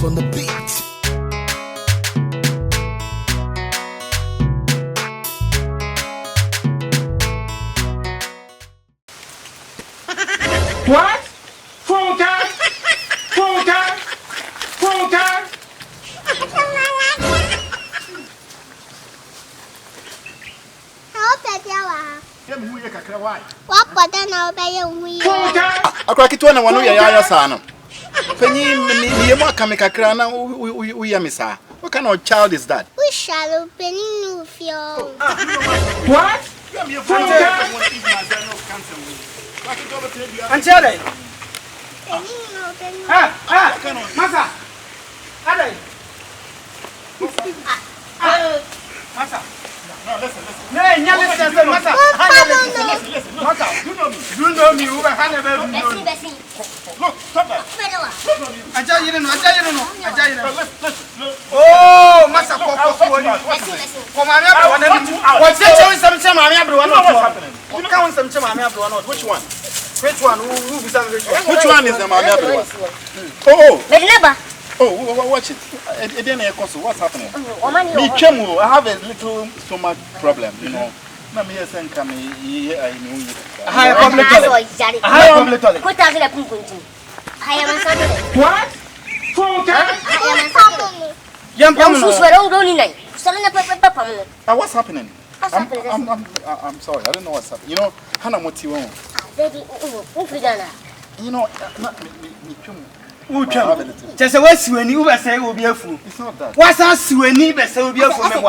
Tvgh on the beat. What? Full time? Full time? Full time? What button now by your wheel? I crack it when I want to hear son. Penny, me, more kamika crana, we are missa. What kind of child is that? We shall open new fuel. What? Full Until then. Masa. Adai. Masa. No, listen. No, listen, Masa. Listen. Masa, you know me. Who are Look, stop that. I tell you, Oh, Masa, what's that? Which one? Which one? Which one is the man? Oh, watch it. What's happening? Me, Chemu, I have a little stomach problem, you know. Let me send come here. I know you. I have public toilet. What? Full time? Young What's happening? I'm sorry. I don't know what's happening. You know, Hannah Motiwon. You know, just a West when you were saying will be a fool. It's not that. What's us when you were saying will be a fool?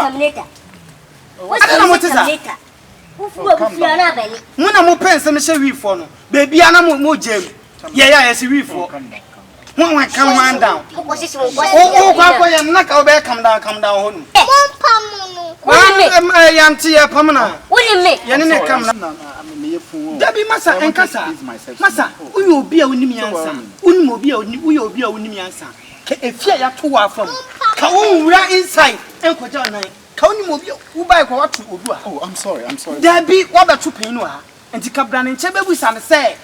What is that? When I'm open, some say for no. Baby, I'm more jam. Yeah, I see we for. One might come on down. Oh, Papa, I'm not going back. Come down. I'm young tea, Pamela. What do you make? Yanni come down. Debbie Massa and Cassa. Massa, we will be a Unimiansa. We will be a Unimiansa. If you are too from Kaun, we are inside and Quajana. Who buy what to do? Oh, I'm sorry. Debbie, what about 2 penua? And to come down and Chebe, we stand say,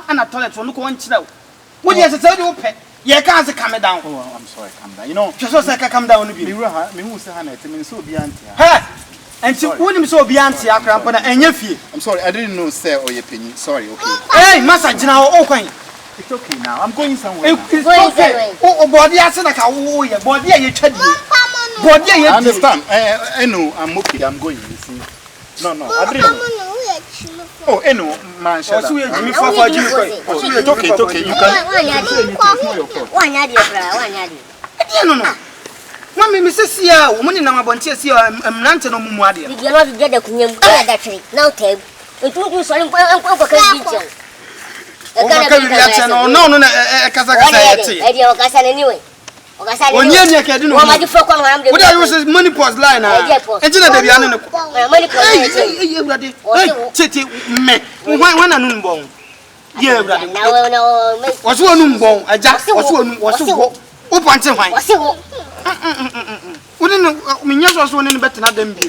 and a toilet for look one chill. What is it? You pet? You can't come down. Oh, I'm sorry, come down. You know, just like I come down to be. Me who say Hannah, it means so beyond. And so wouldn't so beyond Yakrampa and your fee. I'm sorry, I didn't know, sir, or your opinion. Sorry, okay. Hey, massage now, okay. It's okay now. I'm going somewhere. It's okay. Oh, body, I said, like, oh, your body, you check me. Body, I understand. I know, I'm okay. I'm going, you see. No, I didn't know. Oh, I know, man. It's okay. You can. No. Mammy, Mrs. Sia, woman in our Bonchesia, I'm not no more. You cannot get the Kunyam that now, Tab. It took you so no, anyway. When you can do what I was money post line. And you know, the one and unborn. Yeah, was one bone. I just was open to wine. Wouldn't mean yours one in the better than me.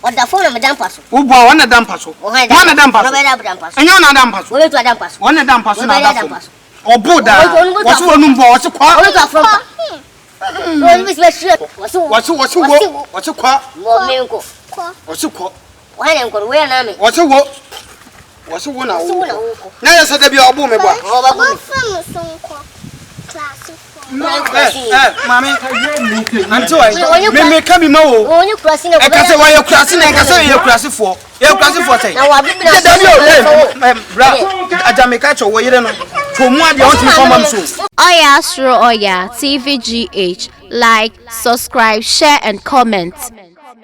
What the phone of a dampas? Who bought one a dampas? One a dampas. And you're not dampas. Where to a dampas? One a dampas. Or Buddha, what's one boss? What's a quack? What's a quack? Why am going to wear an army? What's a walk? What's a one? Now you said to be a woman. Mammy, until I may come in more. You crossing a castle while you're crossing and castle you're crossing for. You're crossing for say. Now I've been a Jamaica or you don't know. From what you want to come soon. Oyaa, Suro, Oyaa, Tvgh. Like, subscribe, share, and comment.